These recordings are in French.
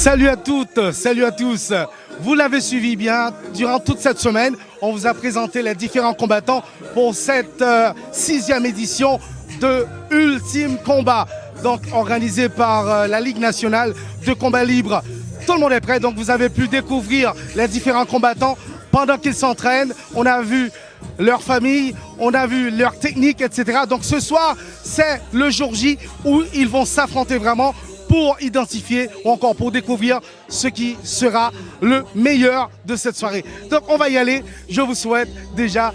Salut à toutes, salut à tous. Vous l'avez suivi bien, durant toute cette semaine, on vous a présenté les différents combattants pour cette 6e édition de Ultime Combat, donc organisée par la Ligue nationale de combat libre. Tout le monde est prêt, donc vous avez pu découvrir les différents combattants pendant qu'ils s'entraînent. On a vu leur famille, on a vu leur technique, etc. Donc ce soir, c'est le jour J où ils vont s'affronter vraiment pour identifier ou encore pour découvrir ce qui sera le meilleur de cette soirée. Donc on va y aller. Je vous souhaite déjà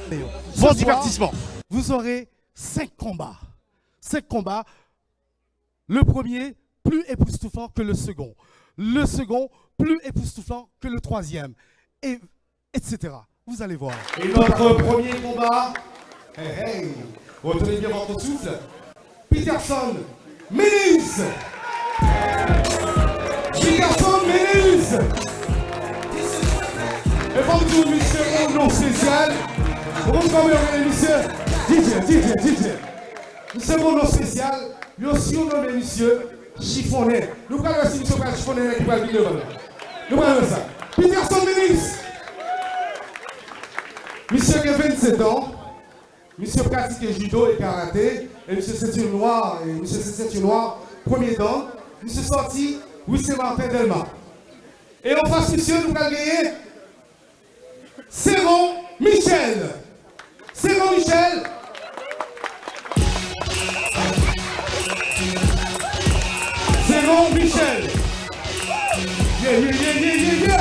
bon divertissement. Vous aurez 5 combats. 5 combats. Le premier, plus époustouflant que le second. Le second, plus époustouflant que le troisième. Et etc. Vous allez voir. Et notre premier combat, retenez bien votre souffle. Peterson Menus. Peterson Menus. Et bonjour, monsieur, mon nom spécial. Bonjour, monsieur. DJ. Monsieur, mon nom spécial. Nous aussi, on nomme monsieur Chiffonnet. Nous parlons aussi, monsieur Chiffonnet qui va le devant. Nous parlons de ça. Peterson Menus. Monsieur a 27 ans, monsieur pratique judo et karaté, et monsieur ceinture noire, premier dan, monsieur sorti, oui c'est Martin Delma. Et en face, monsieur, nous allons gagner Séron Michel. Séron Michel. Séron Michel. Yeah.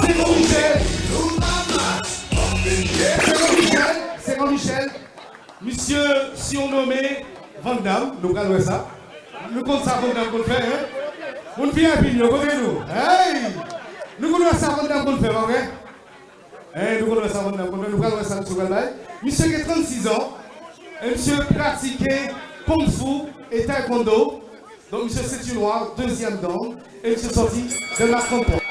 Séron Michel. C'est Michel, monsieur surnommé Van Damme, nous allons ça. Nous comptons ça Van Damme qu'on fait, hein? On vient à Pignon, nous. Hey! Nous connaissons ça Van Damme qu'on fait, ok? Nous connaissons ça Van Damme qu'on fait, nous allons ça, monsieur Galbay. Monsieur qui a 36 ans, et monsieur pratiquait Kung Fu et Taekwondo. Donc monsieur c'est noir, deuxième dan, et monsieur sorti de la compote.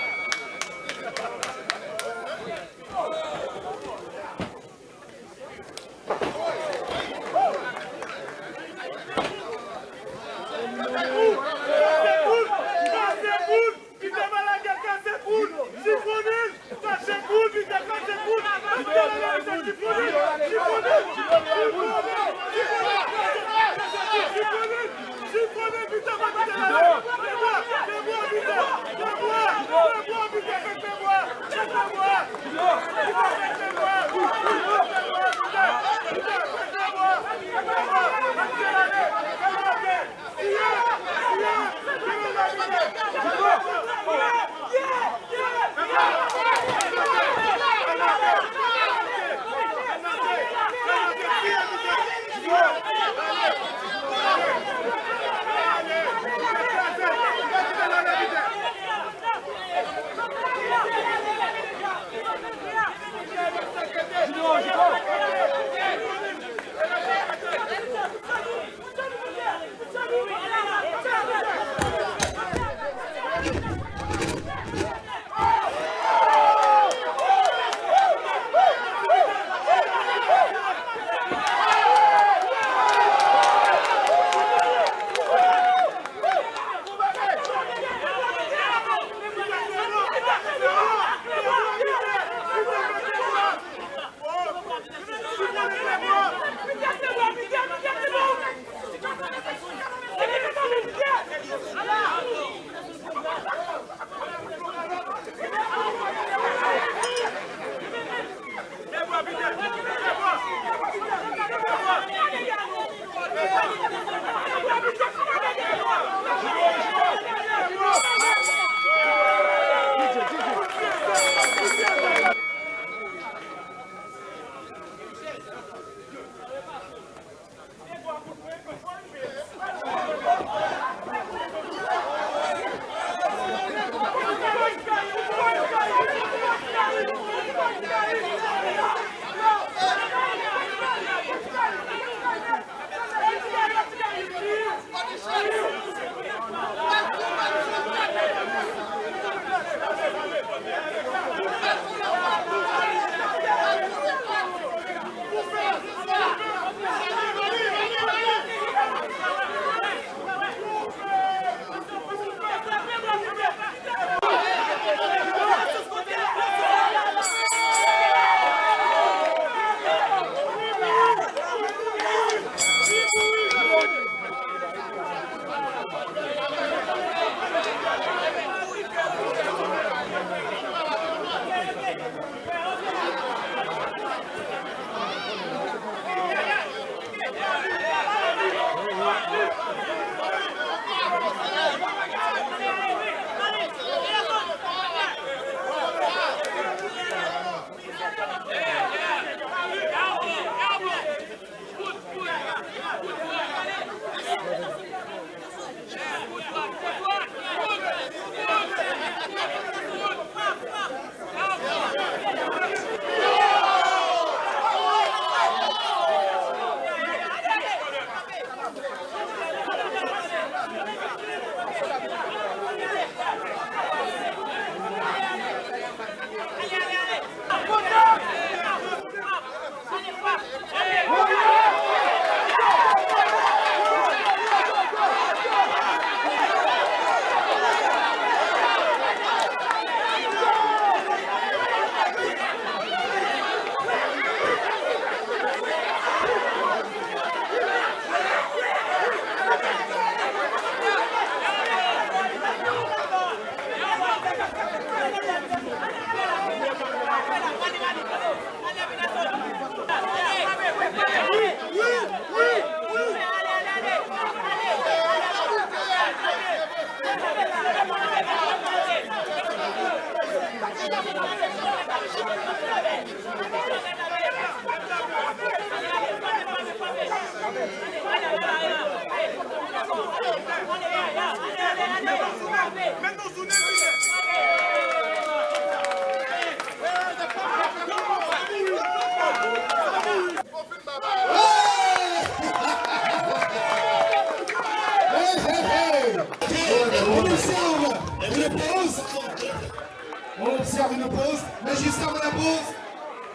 pause,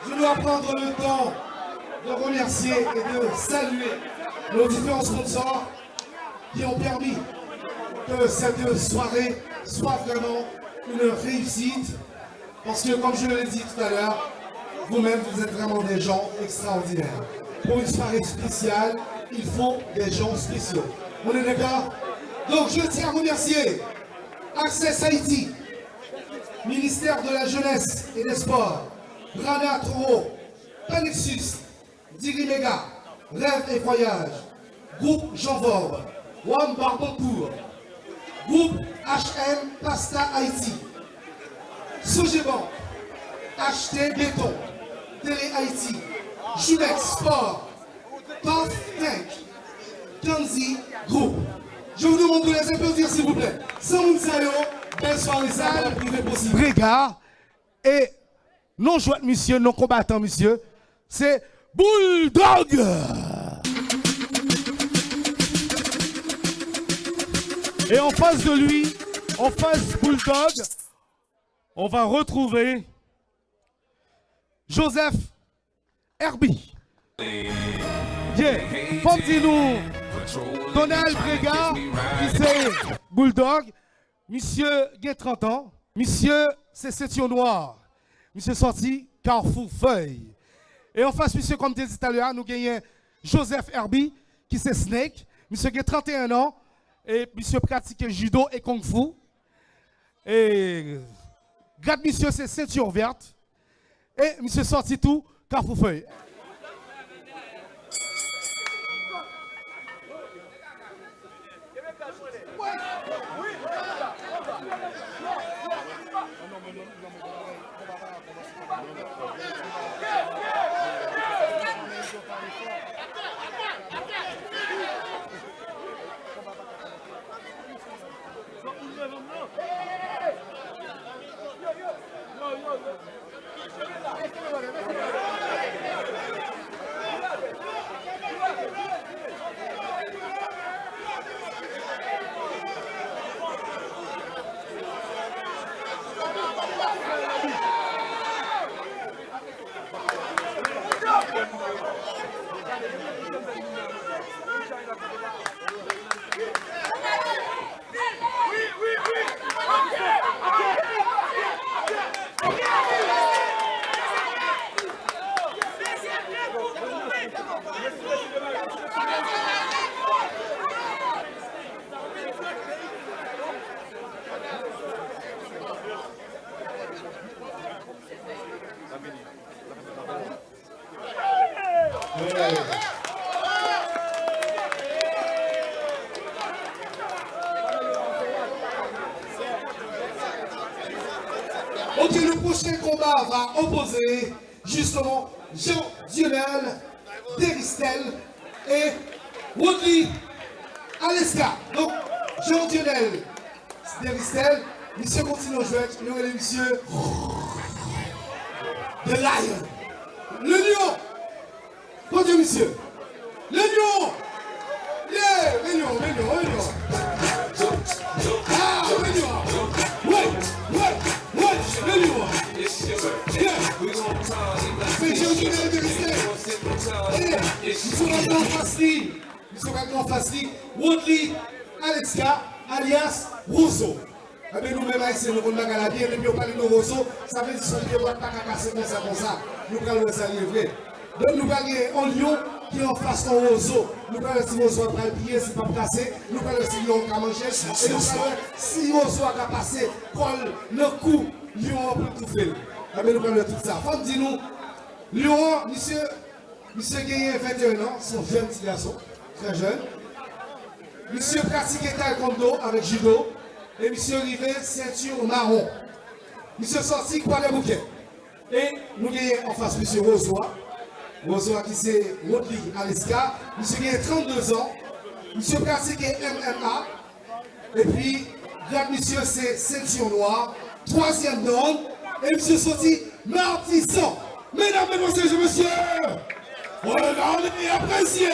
je dois prendre le temps de remercier et de saluer nos différents sponsors qui ont permis que cette soirée soit vraiment une réussite. Parce que, comme je l'ai dit tout à l'heure, vous-même, vous êtes vraiment des gens extraordinaires. Pour une soirée spéciale, il faut des gens spéciaux. On est d'accord? Donc, je tiens à remercier Access Haïti, Ministère de la Jeunesse et des Sports, Rana Toro, Panexus, Dirimega, Rêve et Voyage, Groupe Jean Vorbe, Wam Barbancourt, Groupe HM Pasta Haïti, Sogebank, HT Béton, Télé Haïti, Jumex Sport, Paf Tank, Kanzi Group. Je vous demande de les applaudir s'il vous plaît. Sans Mounsayo, belle soirée salle, privé possible. Brégard et non joueur monsieur, non combattant monsieur, c'est Bulldog. Et en face de lui, en face Bulldog, on va retrouver Joseph Herbie. Yeah. Dis-nous Donald Brégard, qui c'est Bulldog. Monsieur a 30 ans. Monsieur, c'est ceinture noire. Monsieur sorti Carrefour Feuille. Et en face, monsieur, comme je disais tout à l'heure, nous gagnons Joseph Herbie, qui c'est Snake. Monsieur a 31 ans. Et monsieur pratique judo et kung fu. Et garde monsieur, c'est ceinture verte. Et monsieur sorti tout Carrefour Feuille. Ok, le prochain combat va opposer justement Jean-Dionel Deristel et Woodley Aleska. Donc, Jean-Dionel Deristel, monsieur continue au jouet, nous et monsieur The Lion. Le lion. Bon Dieu, monsieur. Le lion. Yeah, le lion, le lion, le lion. Ah, le lion. Ouais, le lion. Yeah. C'est Jean-Dionel Deristel. Et monsieur Ragnan Fasli. Monsieur Ragnan Fasli. Woodley Aleska, alias Rousseau. Nous-mêmes, c'est nous avons la bien, et puis on parle de Rousseau, ça veut dire que nous ne pouvons pas casser comme ça. Nous allons ça livrer. Donc nous allons un lion qui est en face de Rousseau. Nous allons si Rousseau va prier, si pas casser. Nous allons si lion va manger. Et nous allons si Rousseau va passer, colle le cou, lion va tout faire. Nous allons tout ça. Faut dire nous, lion, monsieur Gagné 21 ans, c'est un jeune petit garçon, très jeune. Monsieur pratique taekwondo avec judo. Et monsieur Rivet, ceinture marron. Monsieur sorti, quoi les bouquets. Et nous avons en face monsieur Rosoa. Rosoa qui c'est Woodley Aleska. Monsieur a 32 ans. Monsieur pratique MMA. Et puis, grand monsieur c'est ceinture noire. Troisième donne. Et monsieur sorti Martissan. Mesdames, mesdemoiselles et messieurs, regardez et appréciez.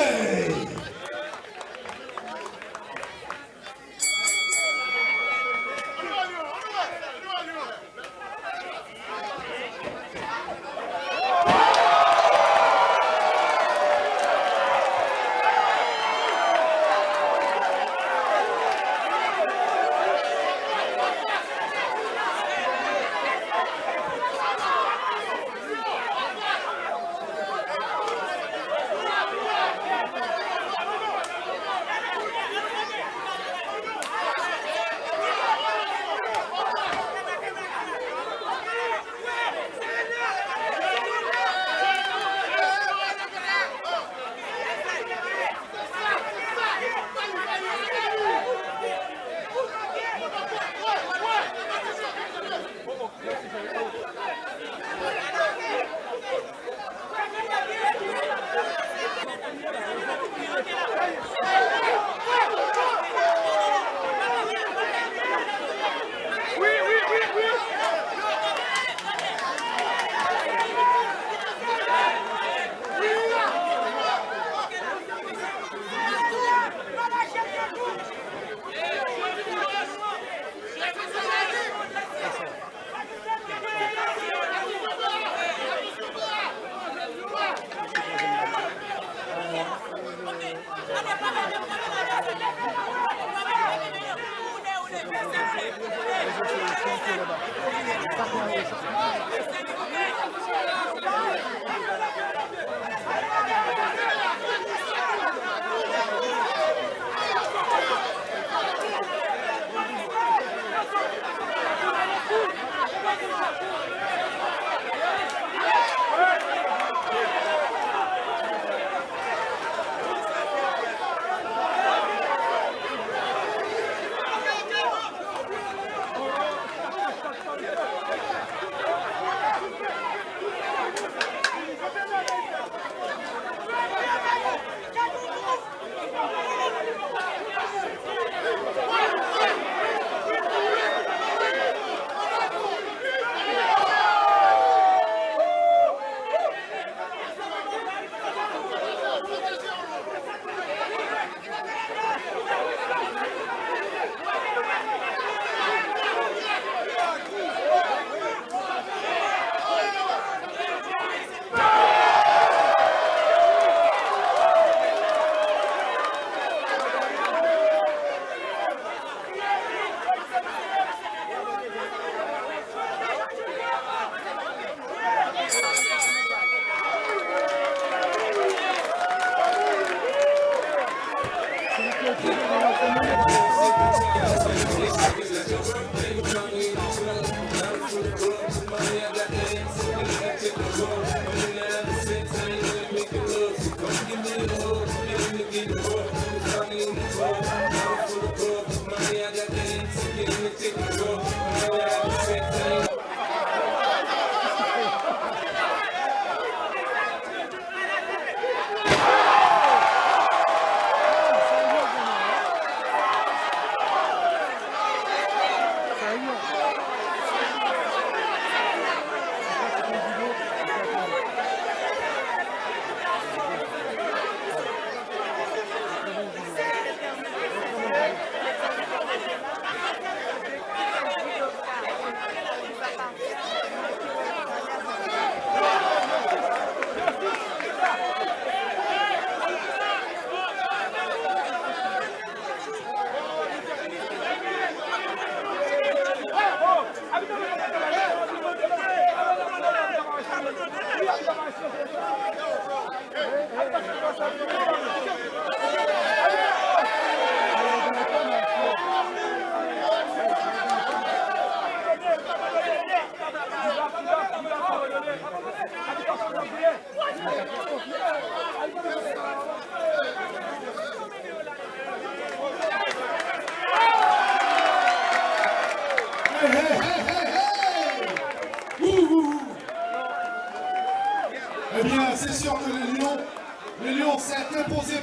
Eh bien, c'est sûr que le lion s'est imposé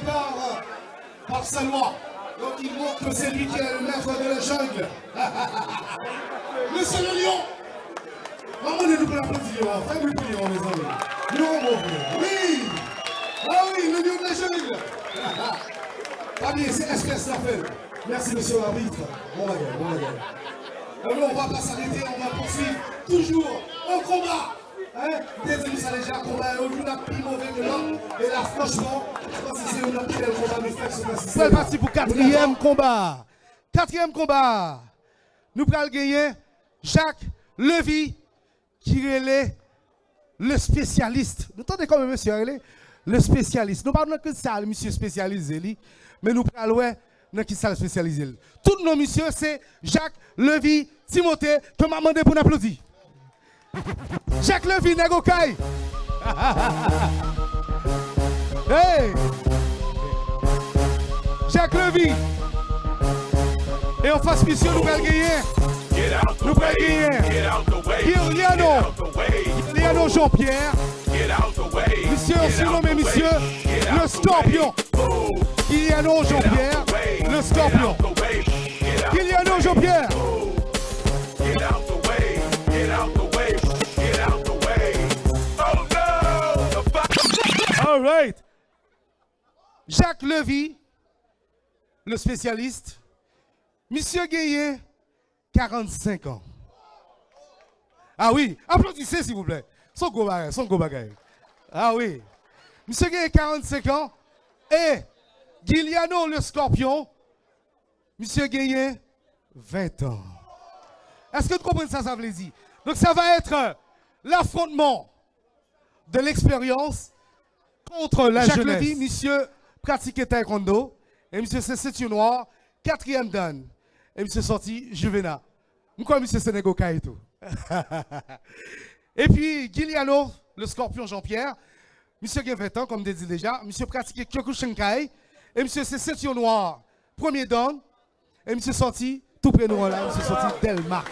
par sa loi. Donc il montre que c'est lui qui est le maître de la jungle. Monsieur le lion, emmenez-nous pour l'applaudir, faites-nous plier, mes amis. Lion, mon frère. Oui. Ah oui, le lion de la jungle. Ah bien, c'est espèce l'appel. Merci, monsieur l'arbitre. Bon bagage, bon bagage. Alors, on ne va pas s'arrêter, on va poursuivre toujours au combat. Hein? Désolé, ça déjà combat, on a plus mauvais que l'autre. Et là, franchement, je pense que c'est un plus bel combat, mais c'est parti pour quatrième combat. Quatrième combat. Nous allons gagner Jacques Levy, qui est le spécialiste. Vous entendez comme monsieur le spécialiste. Nous parlons que ça, le monsieur spécialisé, mais nous parlons dans qui ça spécialisé. Tous nos messieurs, c'est Jacques Levy, Timothée, que m'a demandé pour nous applaudir. Jacques Levy, Negokay. Hey! Jacques Levy. Et en face mission, nous allons gagner. Nous allons gagner. Giliano Jean-Pierre. Monsieur, surnommé monsieur, le Scorpion. Giliano Jean-Pierre, le Scorpion. Giliano Jean-Pierre. All right. Jacques Levy, le spécialiste. Monsieur Guéyen, 45 ans. Ah oui, applaudissez s'il vous plaît. Son gros bagage. Ah oui. Monsieur Guéyen, 45 ans. Et Giliano, le Scorpion. Monsieur Guéyen, 20 ans. Est-ce que vous comprenez ça veut dire? Donc ça va être l'affrontement de l'expérience contre la jeunesse. Jacques Levy, monsieur pratiquait taekwondo, et monsieur c'est ceinture noire, 4e dan, et monsieur sorti Juvena. Pourquoi monsieur Sénégo et tout? Et puis Guiliano, le scorpion Jean-Pierre, monsieur qui a 20 ans, comme je dit déjà, monsieur pratiquait Kyokushinkai, et monsieur c'est ceinture noire, 1er dan, et monsieur sorti, tout près de nous là, monsieur sorti Delma.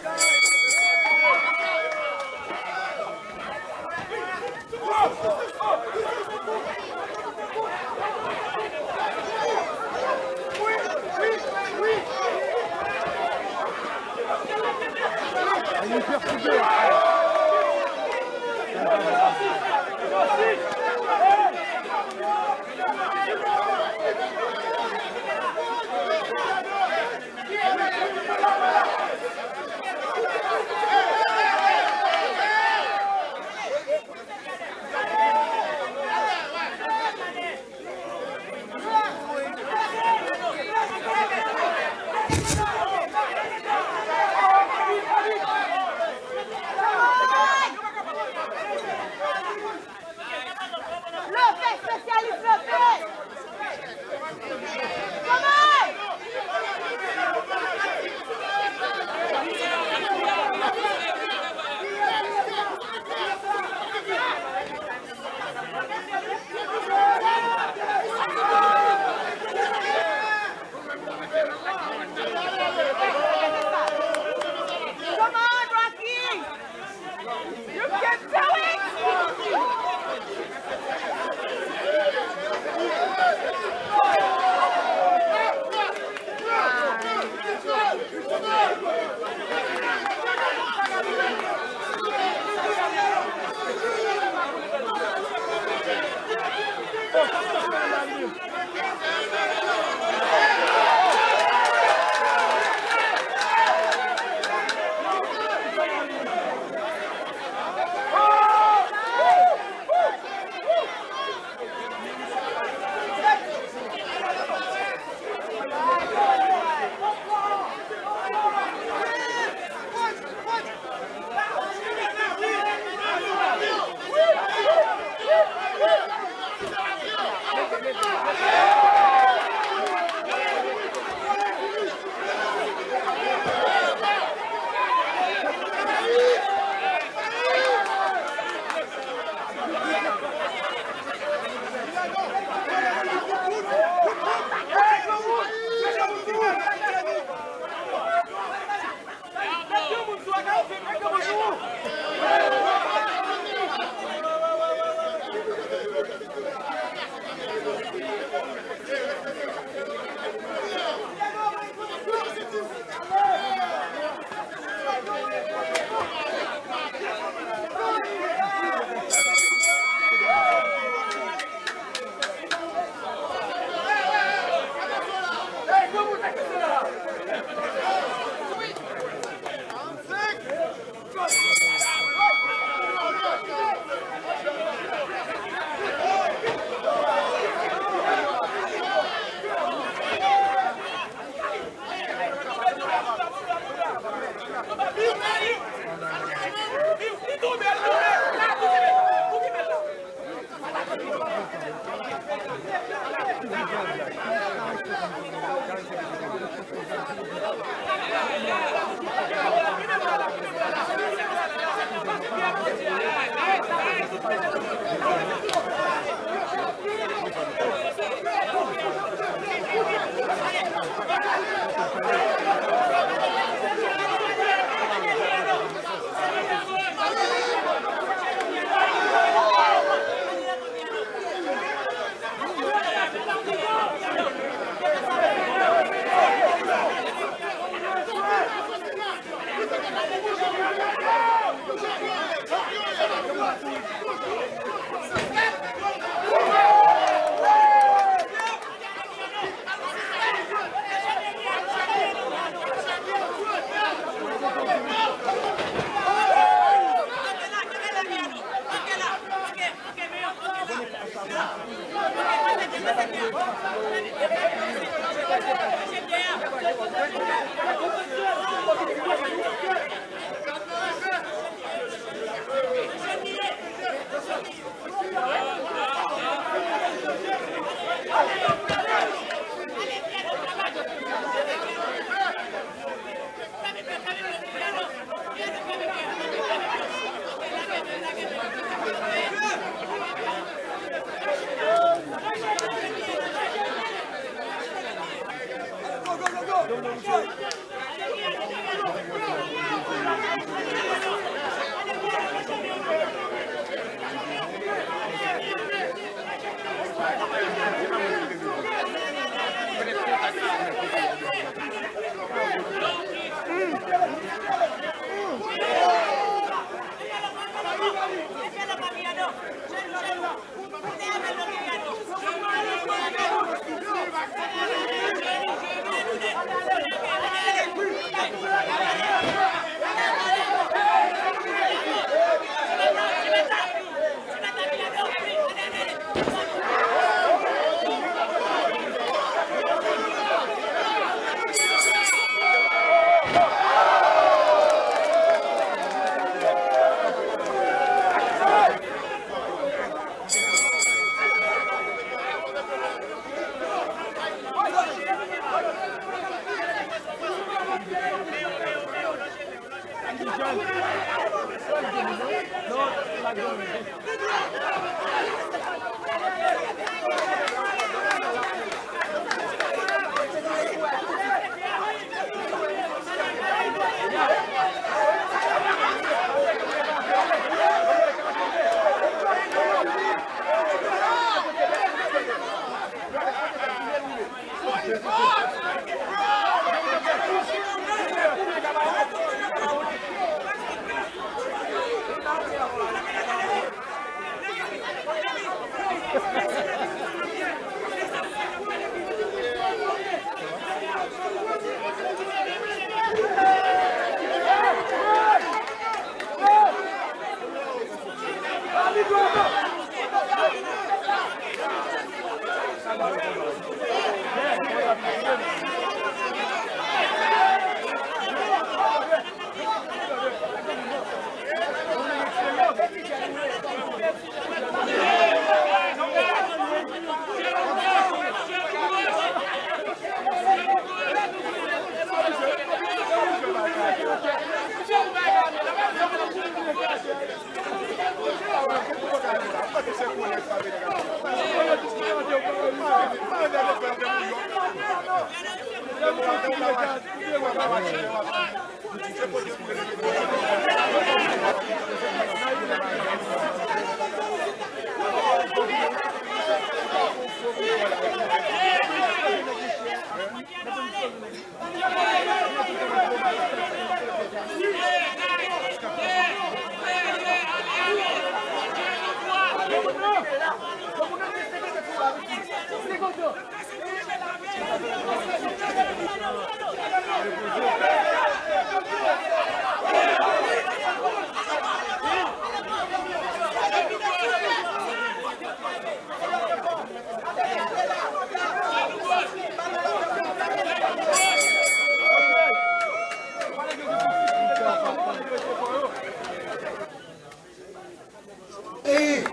Et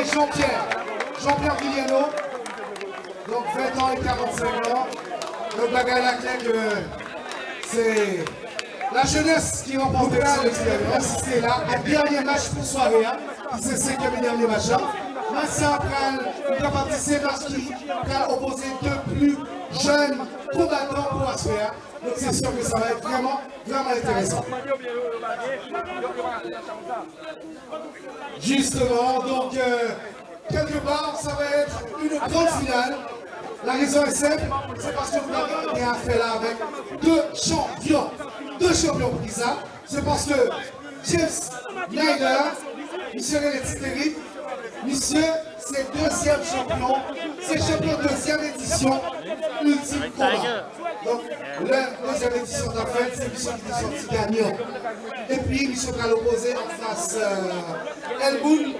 Jean-Pierre Villano, donc 20 ans et 45 ans. Le bagage la clé que c'est la jeunesse qui remporte l'expérience. C'est là, un dernier match pour soirée, hein, qui c'est le 5e dernier match. Maintenant, on va participer parce qu'il va opposer deux plus jeunes combattants pour la sphère. Donc c'est sûr que ça va être vraiment intéressant. Justement, donc quelque part, ça va être une grande finale. La raison est simple, c'est parce que vous avez affaire là avec deux champions pour ça. C'est parce que James Snyder, monsieur René Titeri, monsieur, c'est deuxième champion, c'est champion deuxième édition, ultime combat. Donc, la deuxième édition de la fête, c'est monsieur qui est sorti gagnant. Et puis, monsieur va l'opposer en face Elboun,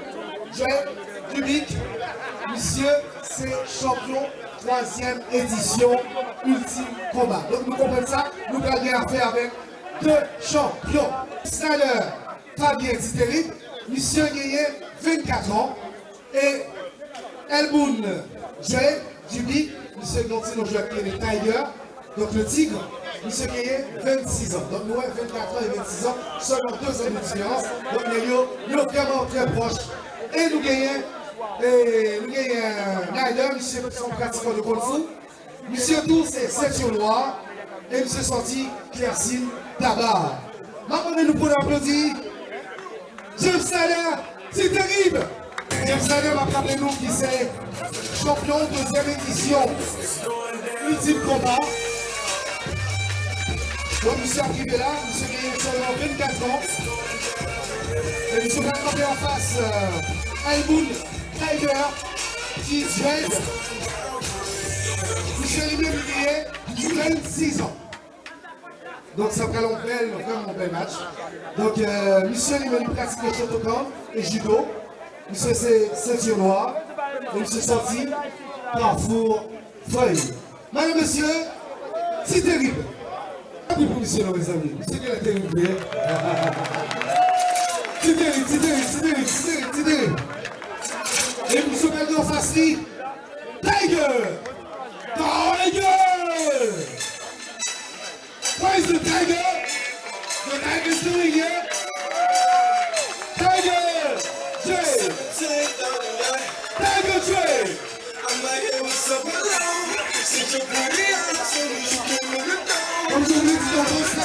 Joël Dubic. Monsieur, c'est champion 3e édition Ultime Combat. Donc nous comprenons ça, nous avons bien affaire avec 2 champions. Snyder, Fabien Titeri, monsieur Gagné, 24 ans. Et Elboun, Joël Dubic, monsieur Gonti, nous jouons avec les Tiger. Donc le Tigre, monsieur Gagné, 26 ans. Donc nous avons 24 ans et 26 ans, seulement 2 ans de différence. Donc nous sommes vraiment très proches. Et nous gagnons. Et nous avons Nyder, monsieur son pratiquant de Kung Fu. Monsieur Tour, c'est ceinture noire. Et monsieur sorti, Claircine Tabar. Maintenant, nous pouvons applaudir James Snyder, c'est terrible. James Snyder m'a rappelé nous qui c'est champion 2e édition Ultime Combat. Donc, monsieur arrivé là, monsieur gagné seulement 24 ans. Et monsieur va camper en face Alboun Tiger qui Suède. Monsieur Olivier Muguier, 26 ans. Donc ça ferait vraiment bel match. Donc monsieur Olivier pratique le Shotokan et judo. Monsieur c'est ceinture noire. Et monsieur sorti Carrefour Feuille. Madame, monsieur, c'est terrible. Pas pour monsieur, mes amis. Monsieur qui est terrible. C'est terrible. Et monsieur Beldo Fassi, Tiger! What is the Tiger? The Tiger's doing it. Tiger J. Tiger J. I'm like, hey, what's up, hello? Sit your booty on, so you can move it down. I'm doing this to Esa.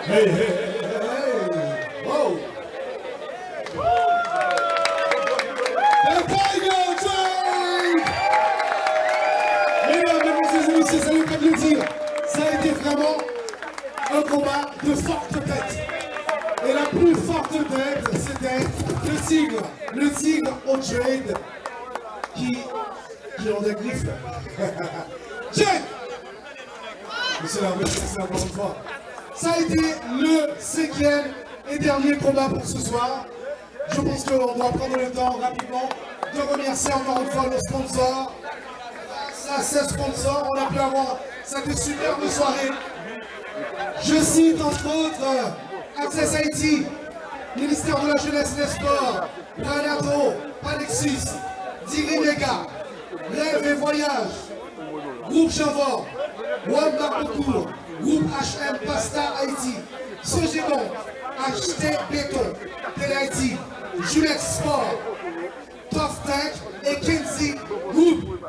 Hey, hey, hey, hey. Whoa. The Tiger Drive! Mesdames, mesdemoiselles et messieurs, ça ne veut pas le dire. Ça a été vraiment un combat de forte tête. Et la plus forte tête, c'était le tigre au trade qui ont des griffes. Check! Monsieur l'arbitre, c'est encore une fois. Ça a été le 5e et dernier combat pour ce soir. Je pense qu'on doit prendre le temps rapidement de remercier encore une fois nos sponsors. Grâce à ces sponsors, on a pu avoir cette superbe soirée. Je cite entre autres Access Haïti, Ministère de la Jeunesse et des Sports, Pranato, Palexus, Diri Mega, Rêve et Voyage, Groupe Chanvor, One Barbecourt, Groupe HM Pasta Haïti, Sogégon, HT Béton, Télé Haïti, Julex Sport, Tough Tech et Kenzie Group.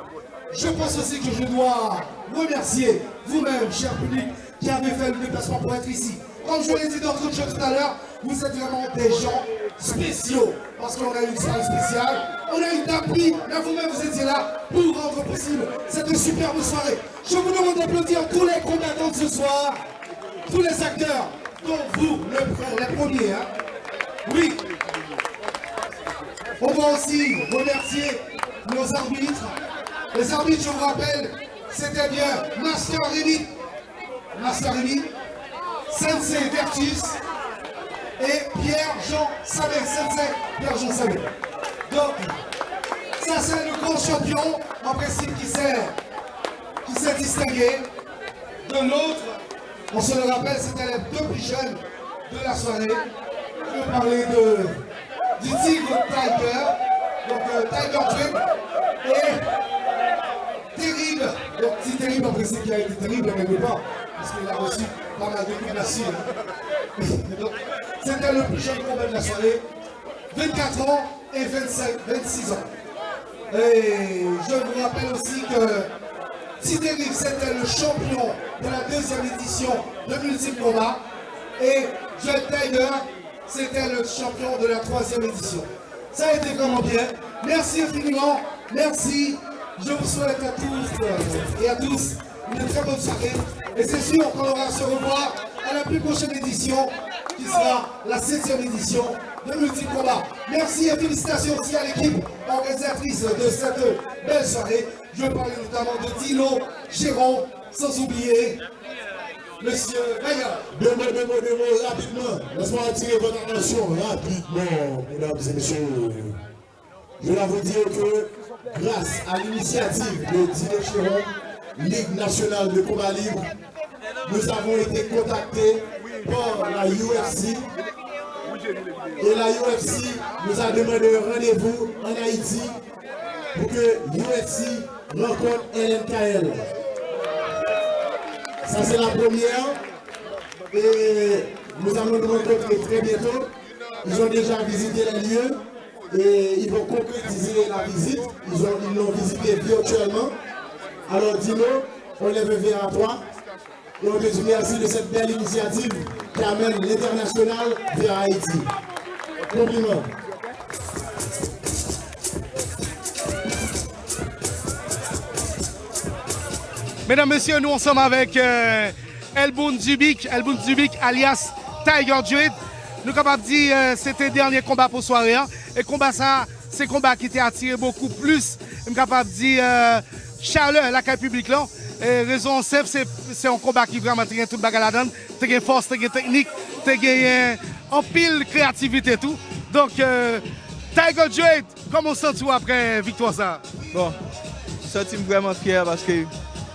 Je pense aussi que je dois remercier vous-même, cher public, qui avez fait le déplacement pour être ici. Comme je l'ai dit dans le jeu tout à l'heure, vous êtes vraiment des gens spéciaux. Parce qu'on a eu une soirée spéciale, on a eu d'appui, mais vous-même vous étiez là pour rendre possible cette superbe soirée. Je vous demande d'applaudir tous les combattants de ce soir, tous les acteurs, dont vous, les premiers. Hein. Oui. On va aussi remercier nos arbitres. Les arbitres, je vous rappelle, c'était bien Master Rémi, Sensei Vertus et Pierre-Jean Sabé, Sensei Pierre-Jean Sabé. Donc, ça c'est le grand champion, en principe, qui s'est distingué. De l'autre, on se le rappelle, c'était les deux plus jeunes de la soirée. Je vais parler du Tigre Tiger, donc Tiger Drip, et Terrible. Donc, si Terrible, en principe, qui a été terrible, mais pas, parce qu'il a reçu pas mal de coups là-dessus. C'était le plus jeune combat de la soirée, 24 ans et 26 ans. Et je vous rappelle aussi que Tidérive, c'était le champion de la 2e édition de Multiple Combat. Et Joel Tiger, c'était le champion de la 3e édition. Ça a été vraiment bien. Merci infiniment. Merci. Je vous souhaite à tous et à tous une très bonne soirée. Et c'est sûr qu'on aura à se revoir à la plus prochaine édition, qui sera la 7e édition de Multiple Combat. Merci et félicitations aussi à l'équipe organisatrice de cette belle soirée. Je veux parler notamment de Dino, Chéron, sans oublier Monsieur Maillard. Deux mots, rapidement. Laisse-moi attirer votre attention rapidement, mesdames et messieurs. Je vais vous dire que grâce à l'initiative de Dino Chéron, Ligue nationale de combat libre, nous avons été contactés par la UFC. Et la UFC nous a demandé un rendez-vous en Haïti pour que l'UFC rencontre LMKL. Ça c'est la première. Et nous allons nous rencontrer très bientôt. Ils ont déjà visité les lieux et ils vont concrétiser la visite. Ils l'ont visité virtuellement. Alors Dino, on lève un verre à toi. Et on te dit merci de cette belle initiative qui amène l'international vers Haïti. Compliment. Mesdames, Messieurs, nous sommes avec Elboun Zubik alias Tiger Druid. Nous sommes capables de dire que c'était le dernier combat pour soirée. Hein? Et combat ça, c'est un combat qui t'a attiré beaucoup plus. Je suis capable de dire chaleur, la caille publique là. Et raison simple, c'est un combat qui vraiment te gagne toute bagarre là-dedans. Tu gagne force, tu gagne technique, tu gagne en pile créativité et tout. Donc, Tiger Druid, comment sens-tu après victoire ça? Bon, je suis vraiment fier parce que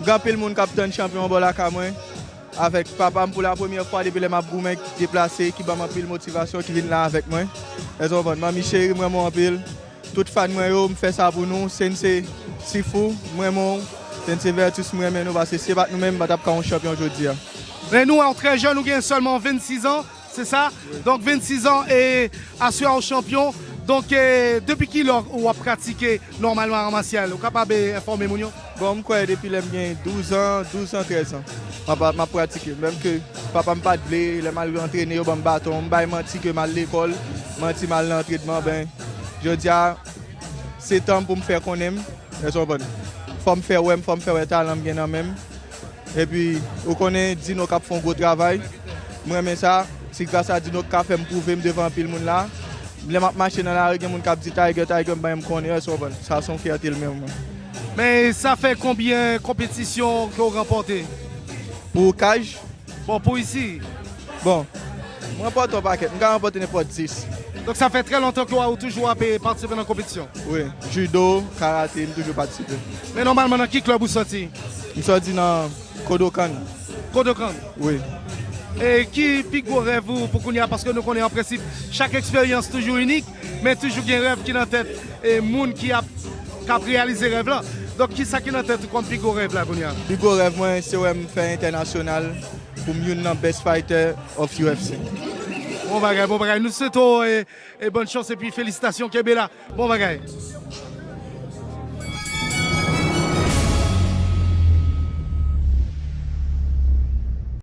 grand pile monde capitaine champion de la Cameroun avec papa pour la première fois depuis les maboumes qui déplacé qui m'a pile motivation qui vient là avec moi. Et donc maman chérie moi mon pile toute fan moi yo me fait ça pour nous Sensei Sifu moi mon Sensei Vertus moi nous parce que c'est pas nous même battre un champion aujourd'hui. Mais nous en très jeune nous avons seulement 26 ans. c'est ça? Donc 26 ans et assuré au champion. Donc depuis qui vous avez pratiqué normalement en martial? Vous êtes capable d'informer Mounio? Bon, je depuis que j'ai 12 ans, 13 ans. Je pratique. Même que papa me pas de blé, il m'a entraîné au bâton, je m'a menti que mal l'école, menti mal l'entraînement. Ben, je dis c'est temps pour me faire qu'on aime. Il faut me faire ouais, faut me faire ouais, talent bien même. Et puis, vous connaissez Dino qui font un gros travail. Moi, mais ça, c'est grâce à Dino qui fait me prouver devant le monde là. Les marcher dans la rue, les gens qui disent Tiger, je connais, ça sont fierté le même. Mais ça fait combien de compétitions que vous remportez? Pour Cage? Bon, pour ici? Bon, je remporte un paquet, je remporte n'importe 10. Donc ça fait très longtemps que vous avez toujours participé dans la compétition? Oui, judo, karaté, j'ai toujours participé. Mais normalement, dans quel club vous sortez? Je suis sorti dans Kodokan. Kodokan? Oui. Et qui pique vos rêves pour qu'on y a? Parce que nous connaissons en principe chaque expérience toujours unique, mais toujours un rêve qui est dans la tête et monde qui a réalisé ce rêve là. Donc qui ça qui est dans la tête comme pique vos rêve là? Le plus gros rêve, c'est de faire international pour mieux dans Best Fighter of UFC. Bon bagay, bon bagay. Nous souhaitons bonne chance et puis félicitations Kebela. Bon bagay.